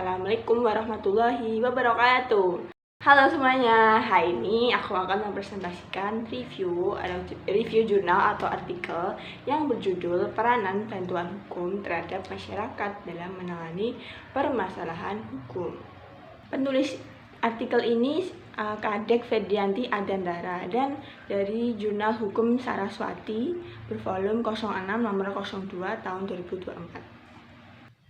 Assalamualaikum warahmatullahi wabarakatuh. Halo semuanya, hari ini aku akan mempresentasikan review jurnal atau artikel yang berjudul Peranan Bantuan Hukum Terhadap Masyarakat dalam Menangani Permasalahan Hukum. Penulis artikel ini Kadek Febrianti Adandara dan dari Jurnal Hukum Saraswati bervolume 06 nomor 02 tahun 2024.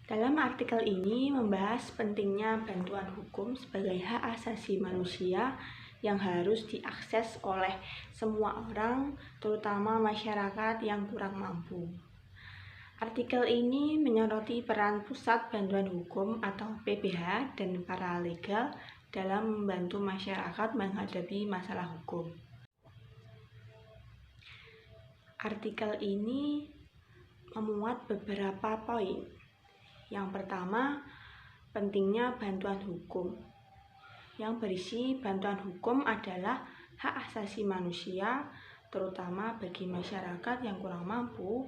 Dalam artikel ini membahas pentingnya bantuan hukum sebagai hak asasi manusia yang harus diakses oleh semua orang, terutama masyarakat yang kurang mampu. Artikel ini menyoroti peran Pusat Bantuan Hukum atau PBH dan paralegal dalam membantu masyarakat menghadapi masalah hukum. Artikel ini memuat beberapa poin. Yang pertama, pentingnya bantuan hukum. Yang berisi bantuan hukum adalah hak asasi manusia, terutama bagi masyarakat yang kurang mampu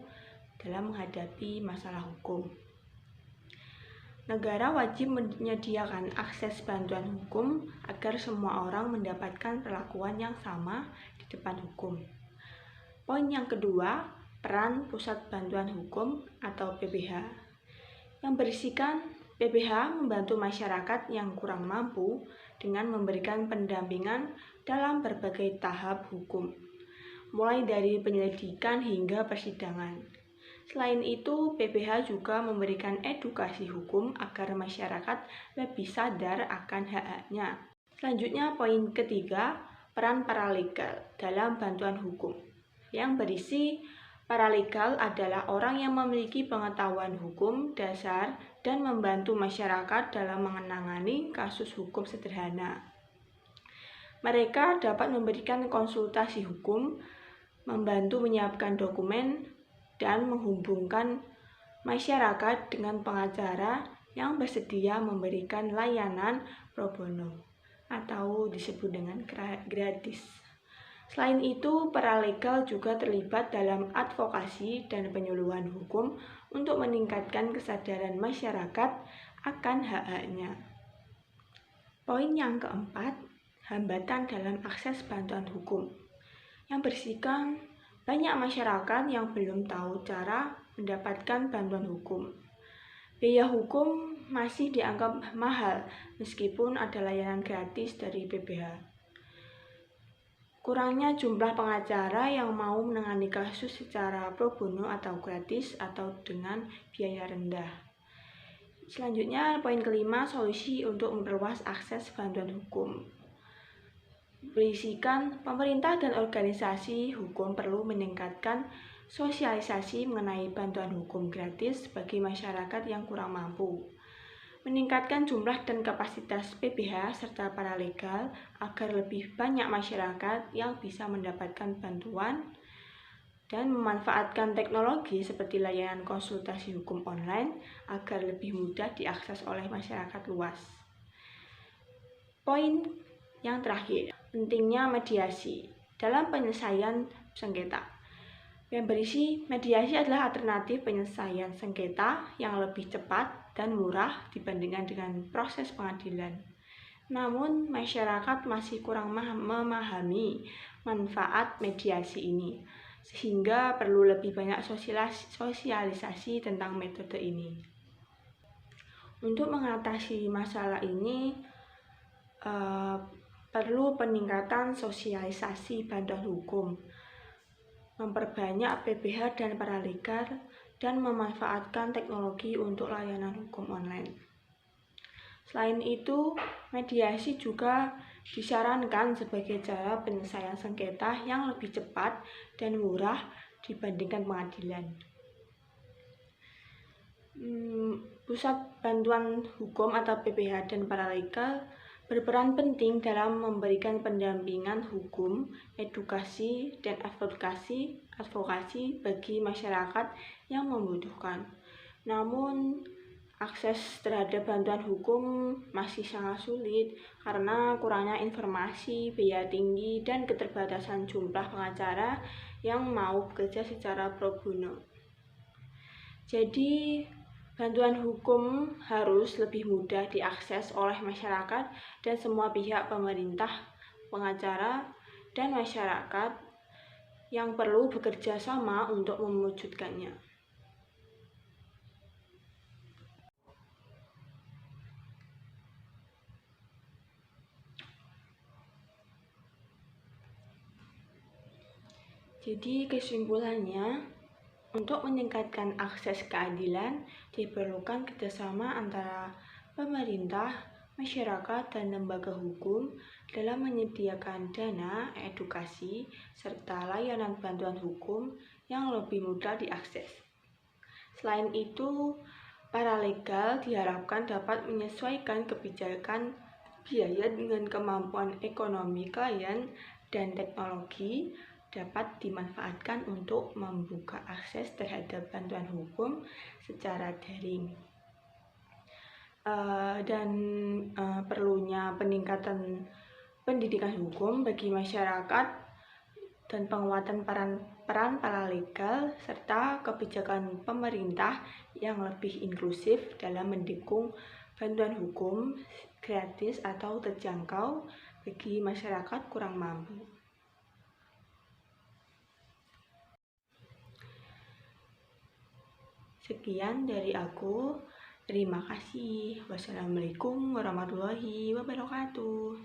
dalam menghadapi masalah hukum. Negara wajib menyediakan akses bantuan hukum agar semua orang mendapatkan perlakuan yang sama di depan hukum. Poin yang kedua, peran Pusat Bantuan Hukum atau PBH. Yang berisikan PBH membantu masyarakat yang kurang mampu dengan memberikan pendampingan dalam berbagai tahap hukum, mulai dari penyelidikan hingga persidangan. Selain itu, PBH juga memberikan edukasi hukum agar masyarakat lebih sadar akan hak-haknya. Selanjutnya, poin ketiga, peran paralegal dalam bantuan hukum, yang berisi paralegal adalah orang yang memiliki pengetahuan hukum dasar dan membantu masyarakat dalam menangani kasus hukum sederhana. Mereka dapat memberikan konsultasi hukum, membantu menyiapkan dokumen, dan menghubungkan masyarakat dengan pengacara yang bersedia memberikan layanan pro bono atau disebut dengan gratis. Selain itu, paralegal juga terlibat dalam advokasi dan penyuluhan hukum untuk meningkatkan kesadaran masyarakat akan hak-haknya. Poin yang keempat, hambatan dalam akses bantuan hukum, yang berisikan banyak masyarakat yang belum tahu cara mendapatkan bantuan hukum. Biaya hukum masih dianggap mahal meskipun ada layanan gratis dari PBH. Kurangnya jumlah pengacara yang mau menangani kasus secara pro bono atau gratis atau dengan biaya rendah. Selanjutnya, poin kelima, solusi untuk memperluas akses bantuan hukum. Berisikan pemerintah dan organisasi hukum perlu meningkatkan sosialisasi mengenai bantuan hukum gratis bagi masyarakat yang kurang mampu. Meningkatkan jumlah dan kapasitas PBH serta paralegal agar lebih banyak masyarakat yang bisa mendapatkan bantuan dan memanfaatkan teknologi seperti layanan konsultasi hukum online agar lebih mudah diakses oleh masyarakat luas. Poin yang terakhir, pentingnya mediasi dalam penyelesaian sengketa. Yang berisi, mediasi adalah alternatif penyelesaian sengketa yang lebih cepat dan murah dibandingkan dengan proses pengadilan. Namun, masyarakat masih kurang memahami manfaat mediasi ini, sehingga perlu lebih banyak sosialisasi tentang metode ini. Untuk mengatasi masalah ini, perlu peningkatan sosialisasi bantuan hukum, memperbanyak PBH dan paralegal, dan memanfaatkan teknologi untuk layanan hukum online. Selain itu, mediasi juga disarankan sebagai cara penyelesaian sengketa yang lebih cepat dan murah dibandingkan pengadilan. Pusat Bantuan Hukum atau PBH dan paralegal berperan penting dalam memberikan pendampingan hukum, edukasi, dan advokasi bagi masyarakat yang membutuhkan. Namun, akses terhadap bantuan hukum masih sangat sulit karena kurangnya informasi, biaya tinggi, dan keterbatasan jumlah pengacara yang mau bekerja secara pro bono. Jadi, Bantuan hukum harus lebih mudah diakses oleh masyarakat dan semua pihak, pemerintah, pengacara, dan masyarakat yang perlu bekerja sama untuk mewujudkannya. Jadi kesimpulannya, untuk meningkatkan akses keadilan diperlukan kerjasama antara pemerintah, masyarakat, dan lembaga hukum dalam menyediakan dana, edukasi, serta layanan bantuan hukum yang lebih mudah diakses. Selain itu, paralegal diharapkan dapat menyesuaikan kebijakan biaya dengan kemampuan ekonomi klien dan teknologi dapat dimanfaatkan untuk membuka akses terhadap bantuan hukum secara daring. Perlunya peningkatan pendidikan hukum bagi masyarakat dan penguatan peran paralegal serta kebijakan pemerintah yang lebih inklusif dalam mendukung bantuan hukum gratis atau terjangkau bagi masyarakat kurang mampu. Sekian dari aku. Terima kasih. Wassalamualaikum warahmatullahi wabarakatuh.